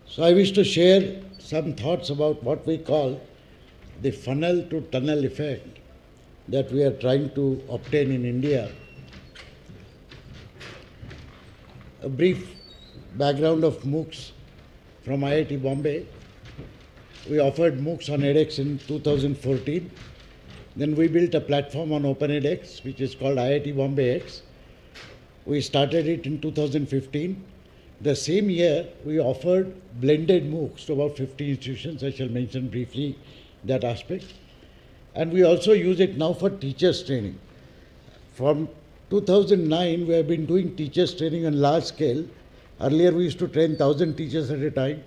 So I wish to share some thoughts about what we call the funnel to tunnel effect that we are trying to obtain in India. A brief background of MOOCs from IIT Bombay. We offered MOOCs on edX in 2014. Then we built a platform on OpenEdX, which is called IIT Bombay X. We started it in 2015. The same year, we offered blended MOOCs to about 50 institutions. I shall mention briefly that aspect. And we also use it now for teachers training. From 2009, we have been doing teachers training on large scale. Earlier, we used to train 1,000 teachers at a time.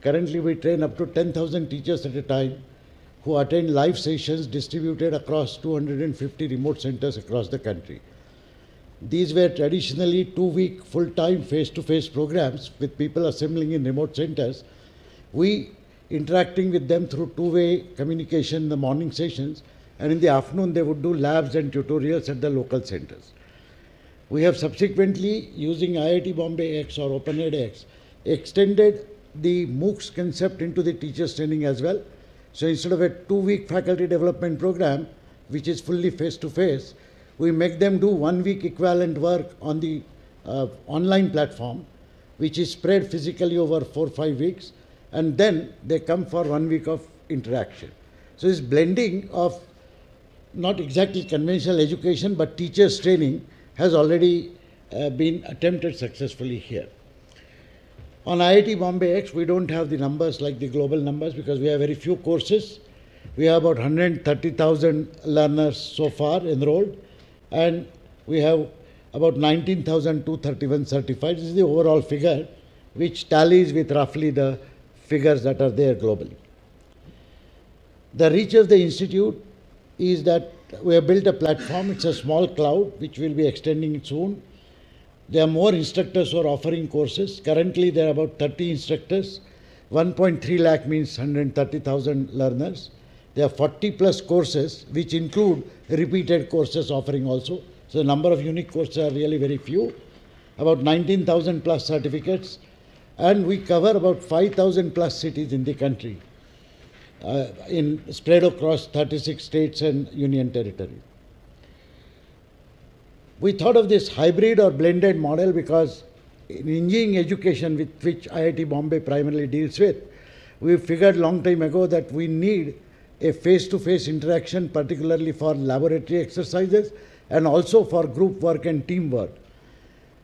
Currently, we train up to 10,000 teachers at a time who attend live sessions distributed across 250 remote centers across the country. These were traditionally 2-week full-time face-to-face programs with people assembling in remote centers. We interacting with them through two-way communication in the morning sessions, and in the afternoon they would do labs and tutorials at the local centers. We have subsequently, using IIT Bombay X or OpenEdX, extended the MOOCs concept into the teachers training as well. So instead of a 2-week faculty development program, which is fully face-to-face, we make them do 1-week equivalent work on the online platform, which is spread physically over 4 or 5 weeks, and then they come for 1 week of interaction. So this blending of not exactly conventional education, but teachers training has already been attempted successfully here. On IIT Bombay X, we don't have the numbers like the global numbers because we have very few courses. We have about 130,000 learners so far enrolled, and we have about 19,231 certified. This is the overall figure, which tallies with roughly the figures that are there globally. The reach of the institute is that we have built a platform. It's a small cloud, which will be extending soon. There are more instructors who are offering courses. Currently, there are about 30 instructors. 1.3 lakh means 130,000 learners. There are 40 plus courses, which include repeated courses offering also. So the number of unique courses are really very few. About 19,000 plus certificates. And we cover about 5,000 plus cities in the country, spread across 36 states and union territory. We thought of this hybrid or blended model because in engineering education, with which IIT Bombay primarily deals with, we figured long time ago that we need a face-to-face interaction, particularly for laboratory exercises and also for group work and teamwork.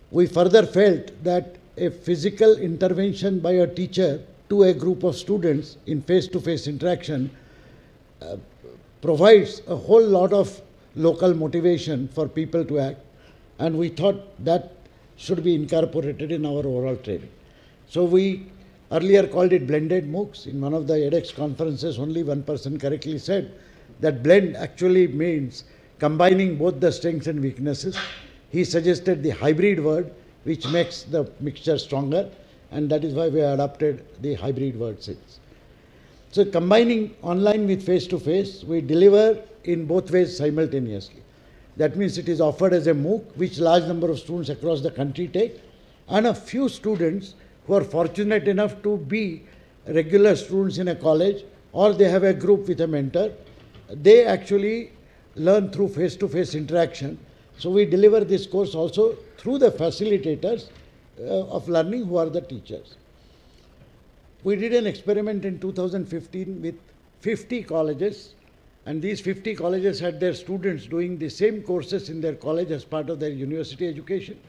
We further felt that a physical intervention by a teacher to a group of students in face-to-face interaction provides a whole lot of local motivation for people to act, and we thought that should be incorporated in our overall training. So we earlier called it blended MOOCs. In one of the edX conferences, only one person correctly said that blend actually means combining both the strengths and weaknesses. He suggested the hybrid word, which makes the mixture stronger, and that is why we adopted the hybrid word since. So combining online with face-to-face, we deliver in both ways simultaneously. That means it is offered as a MOOC, which large number of students across the country take, and a few students who are fortunate enough to be regular students in a college, or they have a group with a mentor, they actually learn through face-to-face interaction. So we deliver this course also through the facilitators of learning, who are the teachers. We did an experiment in 2015 with 50 colleges, and these 50 colleges had their students doing the same courses in their college as part of their university education.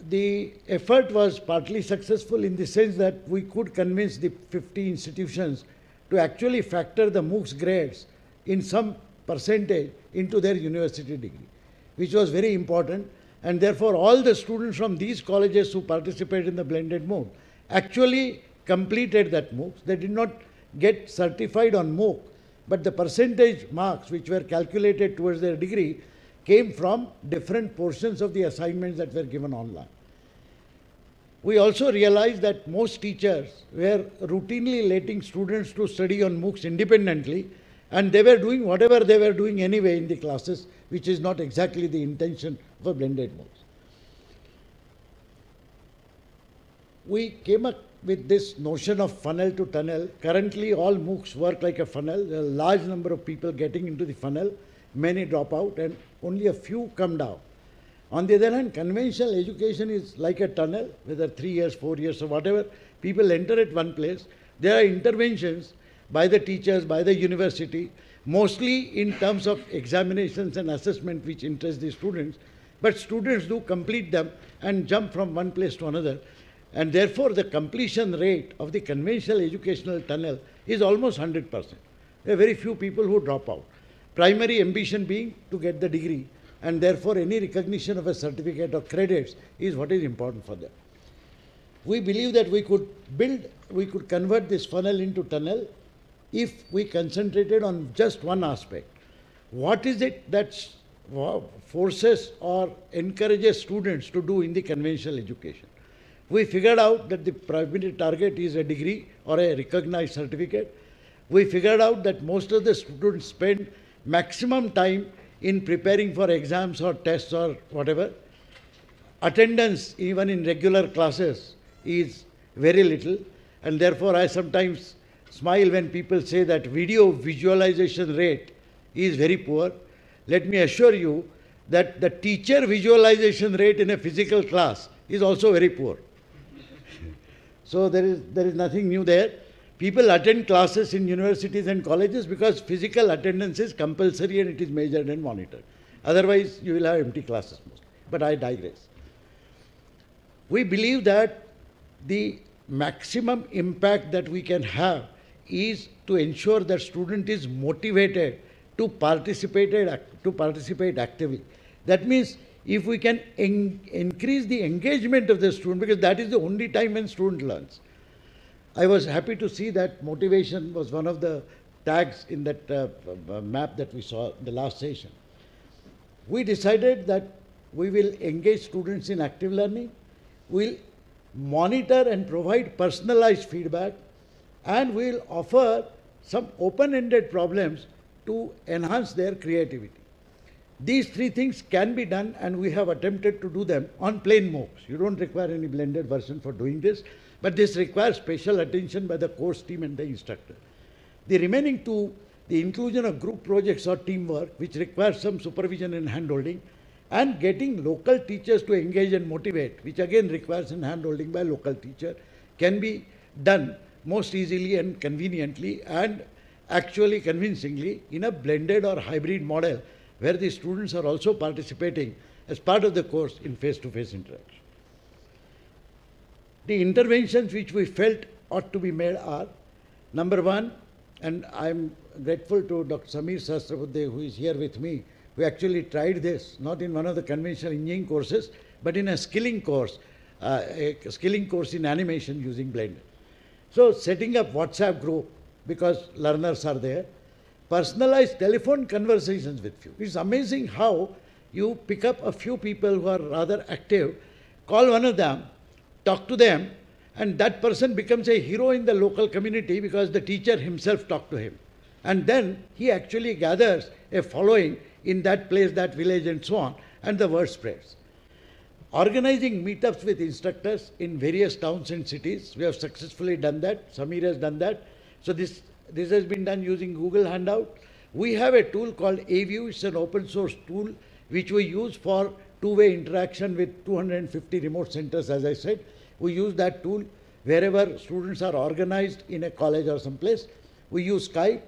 The effort was partly successful in the sense that we could convince the 50 institutions to actually factor the MOOCs grades in some percentage into their university degree, which was very important. And therefore, all the students from these colleges who participated in the blended MOOC actually completed that MOOC. They did not get certified on MOOC, but the percentage marks which were calculated towards their degree came from different portions of the assignments that were given online. We also realized that most teachers were routinely letting students to study on MOOCs independently, and they were doing whatever they were doing anyway in the classes, which is not exactly the intention of a blended MOOCs. We came with this notion of funnel to tunnel. Currently, all MOOCs work like a funnel. There are a large number of people getting into the funnel. Many drop out and only a few come down. On the other hand, conventional education is like a tunnel, whether 3 years, 4 years, or whatever. People enter at one place. There are interventions by the teachers, by the university, mostly in terms of examinations and assessment which interest the students. But students do complete them and jump from one place to another. And therefore, the completion rate of the conventional educational tunnel is almost 100%. There are very few people who drop out. Primary ambition being to get the degree, and therefore any recognition of a certificate or credits is what is important for them. We believe that we could convert this funnel into tunnel if we concentrated on just one aspect. What is it that forces or encourages students to do in the conventional education? We figured out that the primary target is a degree or a recognized certificate. We figured out that most of the students spend maximum time in preparing for exams or tests or whatever. Attendance, even in regular classes, is very little, and therefore I sometimes smile when people say that video visualization rate is very poor. Let me assure you that the teacher visualization rate in a physical class is also very poor. So there is nothing new there. People attend classes in universities and colleges because physical attendance is compulsory and it is measured and monitored. Otherwise, you will have empty classes mostly. But I digress. We believe that the maximum impact that we can have is to ensure that student is motivated to participate actively. That means if we can increase the engagement of the student, because that is the only time when student learns. I was happy to see that motivation was one of the tags in that map that we saw in the last session. We decided that we will engage students in active learning, we'll monitor and provide personalized feedback, and we'll offer some open-ended problems to enhance their creativity. These three things can be done, and we have attempted to do them on plain MOOCs. You don't require any blended version for doing this, but this requires special attention by the course team and the instructor. The remaining two, the inclusion of group projects or teamwork, which requires some supervision and handholding, and getting local teachers to engage and motivate, which again requires an handholding by a local teacher, can be done most easily and conveniently and actually convincingly in a blended or hybrid model where the students are also participating as part of the course in face-to-face interaction. The interventions which we felt ought to be made are, number one, and I'm grateful to Dr. Samir Sahasrabudhe, who is here with me, who actually tried this, not in one of the conventional engineering courses, but in a skilling course in animation using Blender. So setting up WhatsApp group, because learners are there, personalized telephone conversations with you. It's amazing how you pick up a few people who are rather active, call one of them, talk to them, and that person becomes a hero in the local community because the teacher himself talked to him. And then he actually gathers a following in that place, that village, and so on, and the word spreads. Organizing meetups with instructors in various towns and cities. We have successfully done that. Samir has done that. So this has been done using Google Hangout. We have a tool called AView. It's an open source tool which we use for two-way interaction with 250 remote centers, as I said. We use that tool wherever students are organized in a college or someplace. We use Skype,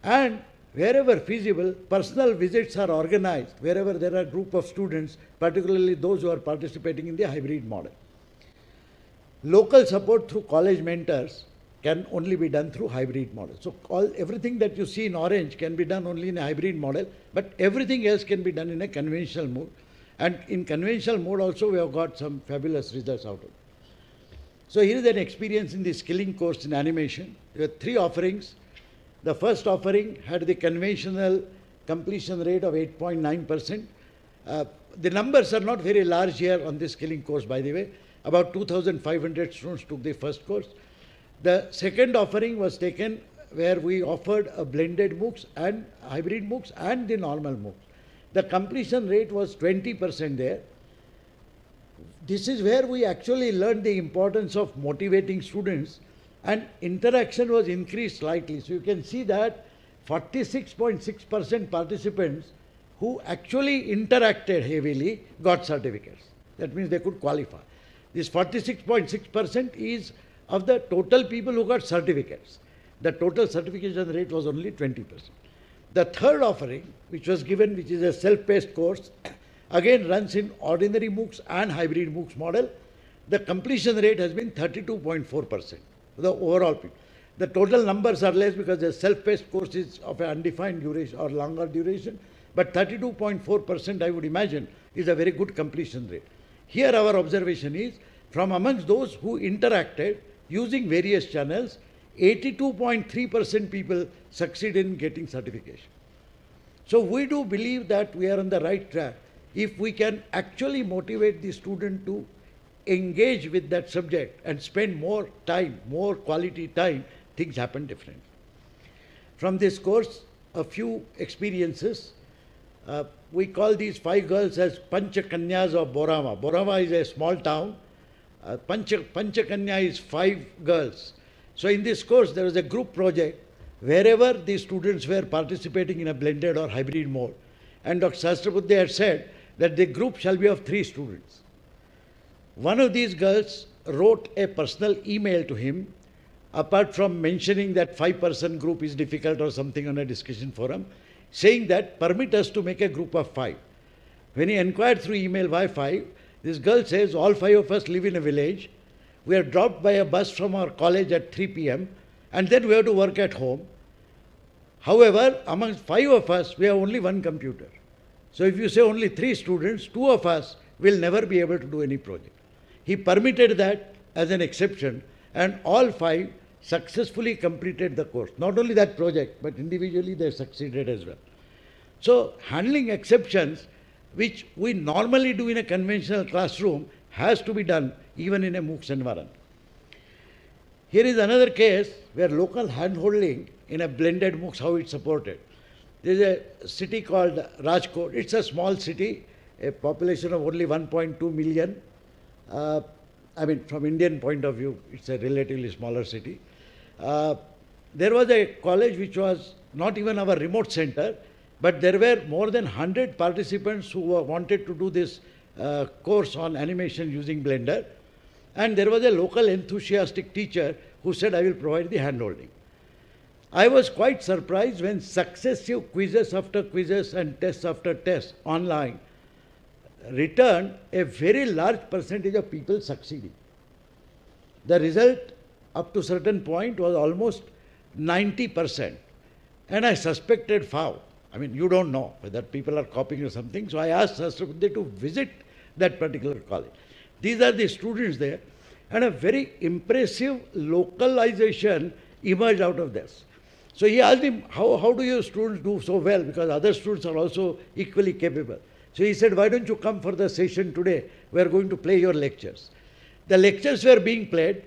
and wherever feasible, personal visits are organized wherever there are a group of students, particularly those who are participating in the hybrid model. Local support through college mentors can only be done through hybrid model. So everything that you see in orange can be done only in a hybrid model, but everything else can be done in a conventional mode. And in conventional mode also we have got some fabulous results out of it. So here is an experience in the skilling course in animation. There were 3 offerings. The first offering had the conventional completion rate of 8.9%. The numbers are not very large here on this skilling course, by the way. About 2,500 students took the first course. The second offering was taken where we offered a blended MOOCs and hybrid MOOCs and the normal MOOCs. The completion rate was 20% there. this is where we actually learned the importance of motivating students, and interaction was increased slightly. So you can see that 46.6% participants who actually interacted heavily got certificates. That means they could qualify. This 46.6% is of the total people who got certificates. The total certification rate was only 20%. The third offering, which was given, which is a self-paced course, again runs in ordinary MOOCs and hybrid MOOCs model. The completion rate has been 32.4%. The overall people. The total numbers are less because the self-paced course is of an undefined duration or longer duration, but 32.4% I would imagine is a very good completion rate. Here our observation is, from amongst those who interacted using various channels, 82.3% people succeed in getting certification. So we do believe that we are on the right track if we can actually motivate the student to engage with that subject and spend more time, more quality time, things happen differently. From this course, a few experiences. We call these 5 girls as Panchakanyas of Borama. Borama is a small town. Panchakanya is 5 girls. So in this course, there was a group project wherever the students were participating in a blended or hybrid mode. And Dr. Sahasrabudhe had said that the group shall be of 3 students. One of these girls wrote a personal email to him, apart from mentioning that 5-person group is difficult or something on a discussion forum, saying that permit us to make a group of 5. When he inquired through email why 5, this girl says all 5 of us live in a village. We are dropped by a bus from our college at 3 p.m. and then we have to work at home. However, amongst 5 of us, we have only 1 computer. So if you say only 3 students, 2 of us will never be able to do any project. He permitted that as an exception, and all 5 successfully completed the course. Not only that project, but individually they succeeded as well. So handling exceptions, which we normally do in a conventional classroom, has to be done even in a MOOCs environment. Here is another case where local handholding in a blended MOOCs, how it's supported. There is a city called Rajkot. It's a small city, a population of only 1.2 million. I mean, from Indian point of view, it's a relatively smaller city. There was a college which was not even our remote center, but there were more than 100 participants who wanted to do this course on animation using Blender. And there was a local enthusiastic teacher who said, I will provide the handholding. I was quite surprised when successive quizzes after quizzes and tests after tests online returned a very large percentage of people succeeding. The result up to a certain point was almost 90%. And I suspected FAO. I mean, you don't know whether people are copying or something. So I asked Sahasrabudhe to visit that particular college. These are the students there. And a very impressive localization emerged out of this. So he asked him, how do your students do so well? Because other students are also equally capable. So he said, why don't you come for the session today? We are going to play your lectures. The lectures were being played.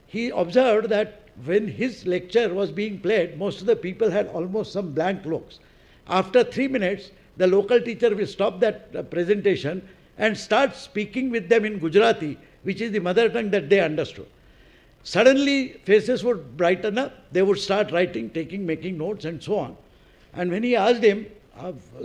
He observed that when his lecture was being played, most of the people had almost some blank looks. After 3 minutes, the local teacher will stop that presentation and start speaking with them in Gujarati, which is the mother tongue that they understood. Suddenly, faces would brighten up. They would start writing, making notes, and so on. And when he asked him,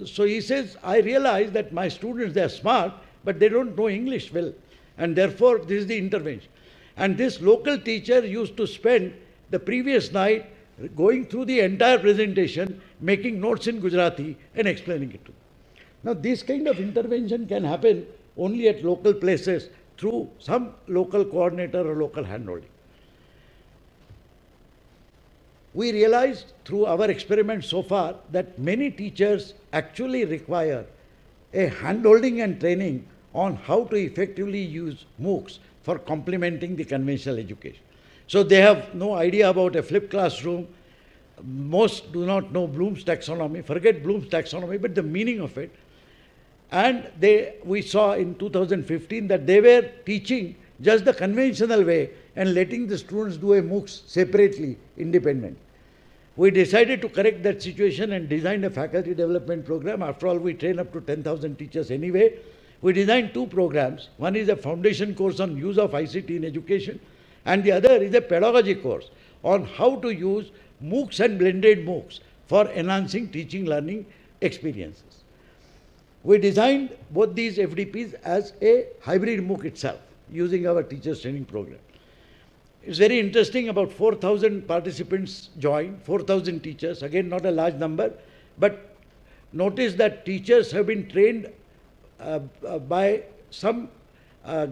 so he says, I realize that my students, they are smart, but they don't know English well. And therefore, this is the intervention. And this local teacher used to spend the previous night going through the entire presentation, making notes in Gujarati and explaining it to them. Now, this kind of intervention can happen only at local places through some local coordinator or local handholding. We realized through our experiments so far that many teachers actually require a handholding and training on how to effectively use MOOCs for complementing the conventional education. So they have no idea about a flipped classroom. Most do not know Bloom's taxonomy. Forget Bloom's taxonomy, but the meaning of it. And we saw in 2015 that they were teaching just the conventional way and letting the students do a MOOCs separately, independent. We decided to correct that situation and designed a faculty development program. After all, we train up to 10,000 teachers anyway. We designed two programs. One is a foundation course on use of ICT in education, and the other is a pedagogy course on how to use MOOCs and blended MOOCs for enhancing teaching learning experiences. We designed both these FDPs as a hybrid MOOC itself, using our teachers training program. It's very interesting, about 4,000 participants joined, 4,000 teachers, again not a large number, but notice that teachers have been trained by some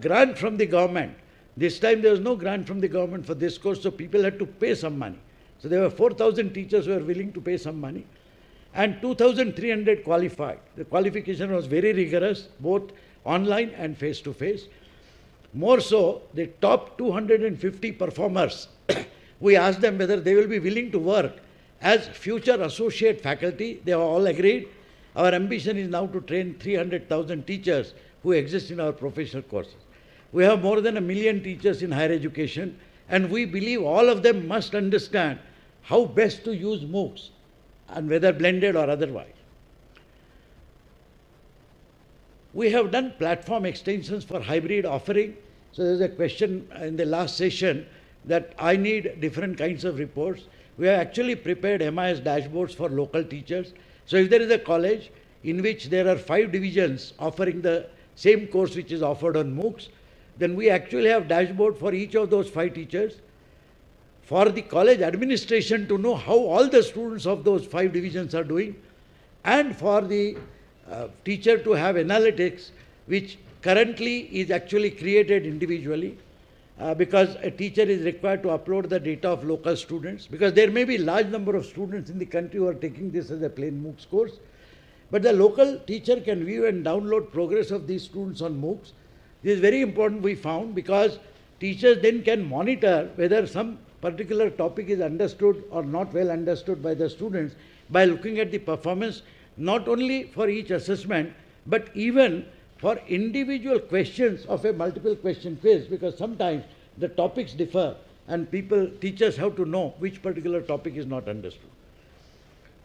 grant from the government. This time there was no grant from the government for this course, so people had to pay some money. So there were 4,000 teachers who were willing to pay some money, and 2,300 qualified. The qualification was very rigorous, both online and face-to-face. More so, the top 250 performers, we asked them whether they will be willing to work as future associate faculty. They have all agreed. Our ambition is now to train 300,000 teachers who exist in our professional courses. We have more than 1 million teachers in higher education, and we believe all of them must understand how best to use MOOCs, and whether blended or otherwise. We have done platform extensions for hybrid offering. So there's a question in the last session that I need different kinds of reports. We have actually prepared MIS dashboards for local teachers. So if there is a college in which there are 5 divisions offering the same course which is offered on MOOCs, then we actually have dashboard for each of those 5 teachers, for the college administration to know how all the students of those 5 divisions are doing, and for the teacher to have analytics, which currently is actually created individually, because a teacher is required to upload the data of local students, because there may be large number of students in the country who are taking this as a plain MOOCs course. But the local teacher can view and download progress of these students on MOOCs. This is very important, we found, because teachers then can monitor whether some particular topic is understood or not well understood by the students by looking at the performance, not only for each assessment, but even for individual questions of a multiple question quiz, because sometimes the topics differ and teachers have to know which particular topic is not understood.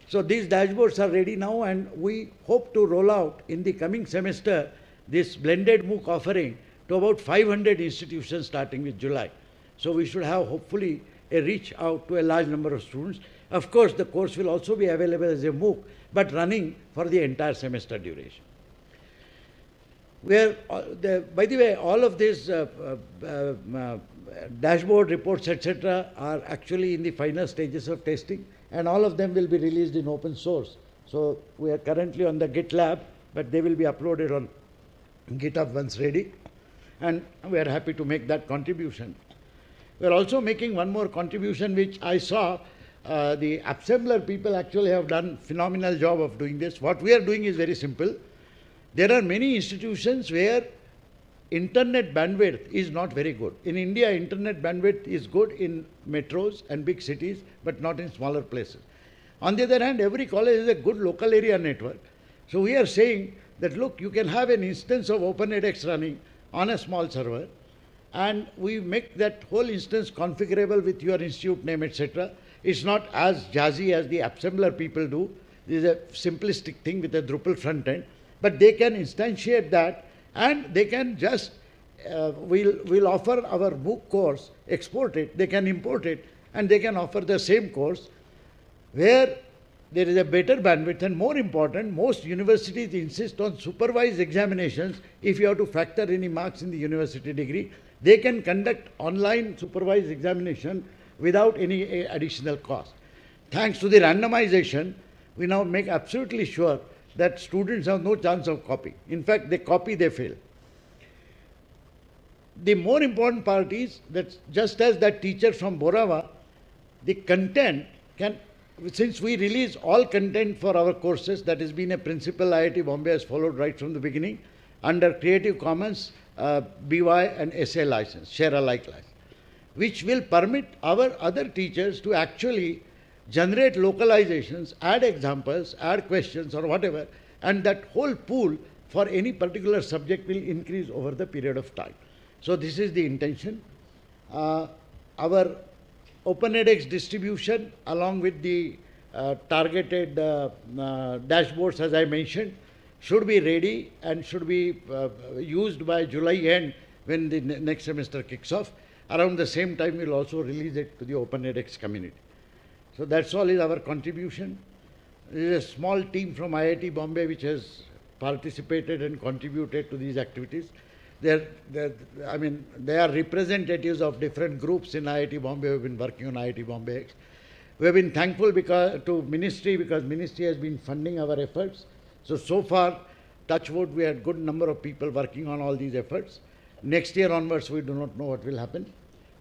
So these dashboards are ready now, and we hope to roll out in the coming semester this blended MOOC offering to about 500 institutions starting with July. So we should have hopefully a reach out to a large number of students. Of course, the course will also be available as a MOOC, but running for the entire semester duration. By the way, all of these dashboard reports, etc., are actually in the final stages of testing, and all of them will be released in open source. So we are currently on the GitLab, but they will be uploaded on GitHub once ready, and we are happy to make that contribution. We are also making one more contribution, which I saw the Assembler people actually have done phenomenal job of doing this. What we are doing is very simple. There are many institutions where internet bandwidth is not very good. In India, internet bandwidth is good in metros and big cities, but not in smaller places. On the other hand, every college has a good local area network. So we are saying that, look, you can have an instance of OpenEdX running on a small server, and we make that whole instance configurable with your institute name, etc. It's not as jazzy as the Assembler people do. This is a simplistic thing with a Drupal front end. But they can instantiate that, and they can just, we'll offer our MOOC course, export it, they can import it, and they can offer the same course where there is a better bandwidth. And more important, most universities insist on supervised examinations. If you have to factor any marks in the university degree, they can conduct online supervised examination without any additional cost. Thanks to the randomization, we now make absolutely sure that students have no chance of copying. In fact, they copy, they fail. The more important part is that just as that teacher from Borava, the content can, since we release all content for our courses, that has been a principle IIT Bombay has followed right from the beginning, under Creative Commons, BY and SA license, share alike license, which will permit our other teachers to actually generate localizations, add examples, add questions or whatever, and that whole pool for any particular subject will increase over the period of time. So this is the intention. Our OpenEdX distribution, along with the targeted dashboards, as I mentioned, should be ready and should be used by July end when the next semester kicks off. Around the same time, we'll also release it to the Open edX community. So that's all is our contribution. There is a small team from IIT Bombay which has participated and contributed to these activities. They are representatives of different groups in IIT Bombay who have been working on IIT Bombay X. We have been thankful to Ministry because Ministry has been funding our efforts. So far, touch wood, we had good number of people working on all these efforts. Next year onwards, we do not know what will happen.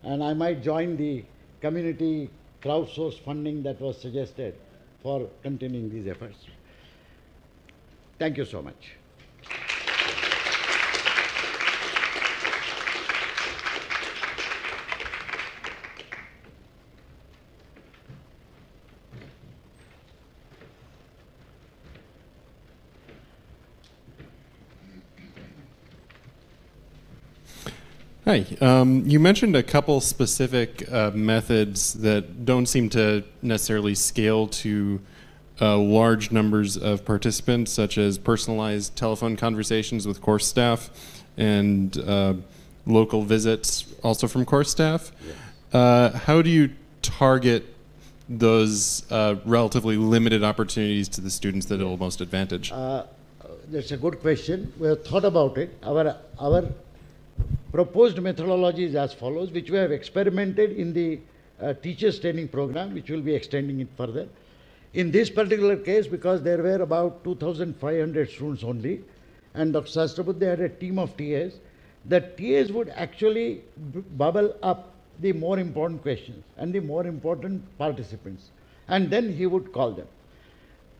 And I might join the community crowdsource funding that was suggested for continuing these efforts. Thank you so much. Hi. You mentioned a couple specific methods that don't seem to necessarily scale to large numbers of participants, such as personalized telephone conversations with course staff and local visits also from course staff. Yes. How do you target those relatively limited opportunities to the students that it'll most advantage? That's a good question. We have thought about it. Our proposed methodology is as follows, which we have experimented in the teachers training program, which will be extending it further. In this particular case, because there were about 2,500 students only, and Dr. Sahasrabudhe had a team of TAs, the TAs would actually bubble up the more important questions and the more important participants, and then he would call them.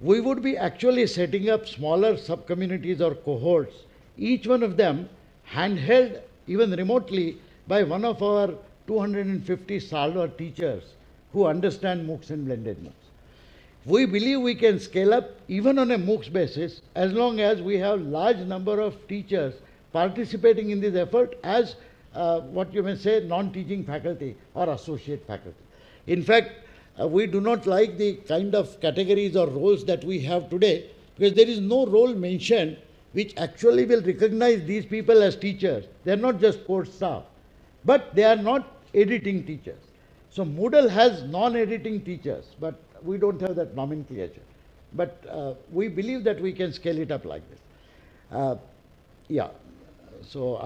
We would be actually setting up smaller sub-communities or cohorts, each one of them handheld even remotely by one of our 250 Salva teachers who understand MOOCs and blended MOOCs. We believe we can scale up even on a MOOCs basis as long as we have large number of teachers participating in this effort as what you may say non-teaching faculty or associate faculty. In fact, we do not like the kind of categories or roles that we have today because there is no role mentioned which actually will recognize these people as teachers. They are not just course staff, but they are not editing teachers. So Moodle has non-editing teachers, but we don't have that nomenclature. But we believe that we can scale it up like this. Yeah. So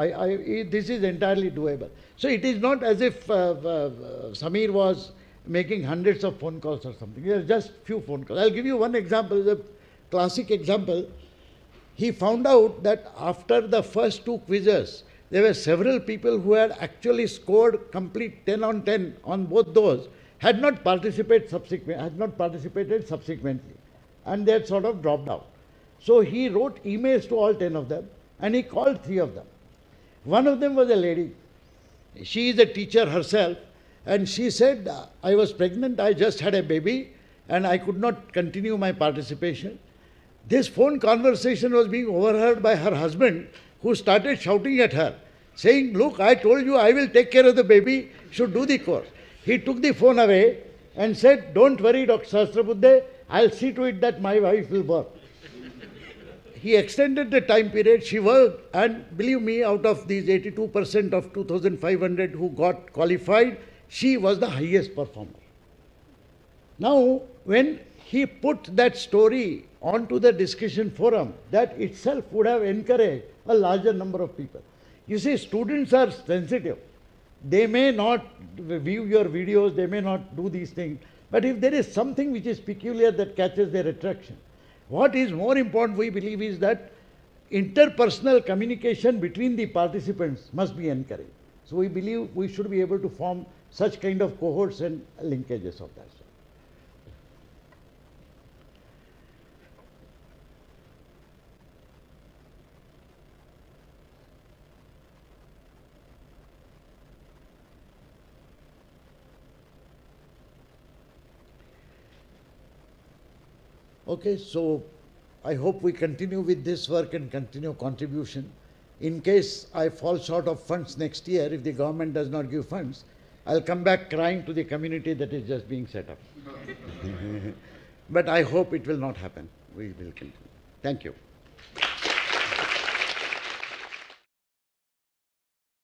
this is entirely doable. So it is not as if Samir was making hundreds of phone calls or something. There are just few phone calls. I'll give you one example, the classic example. He found out that after the first two quizzes, there were several people who had actually scored complete 10 on 10 on both those, had not participated subsequently, and they had sort of dropped out. So he wrote emails to all 10 of them, and he called 3 of them. One of them was a lady. She is a teacher herself, and she said, I was pregnant, I just had a baby, and I could not continue my participation. This phone conversation was being overheard by her husband, who started shouting at her, saying, look, I told you I will take care of the baby, should do the course. He took the phone away and said, don't worry, Dr. Sahasrabudhe, I'll see to it that my wife will work. He extended the time period, she worked, and believe me, out of these 82% of 2,500 who got qualified, she was the highest performer. Now, when he put that story onto the discussion forum, that itself would have encouraged a larger number of people. You see, students are sensitive. They may not view your videos, they may not do these things, but if there is something which is peculiar that catches their attraction, what is more important, we believe, is that interpersonal communication between the participants must be encouraged. So we believe we should be able to form such kind of cohorts and linkages of that. Okay, so I hope we continue with this work and continue contribution. In case I fall short of funds next year, if the government does not give funds, I'll come back crying to the community that is just being set up. But I hope it will not happen. We will continue. Thank you.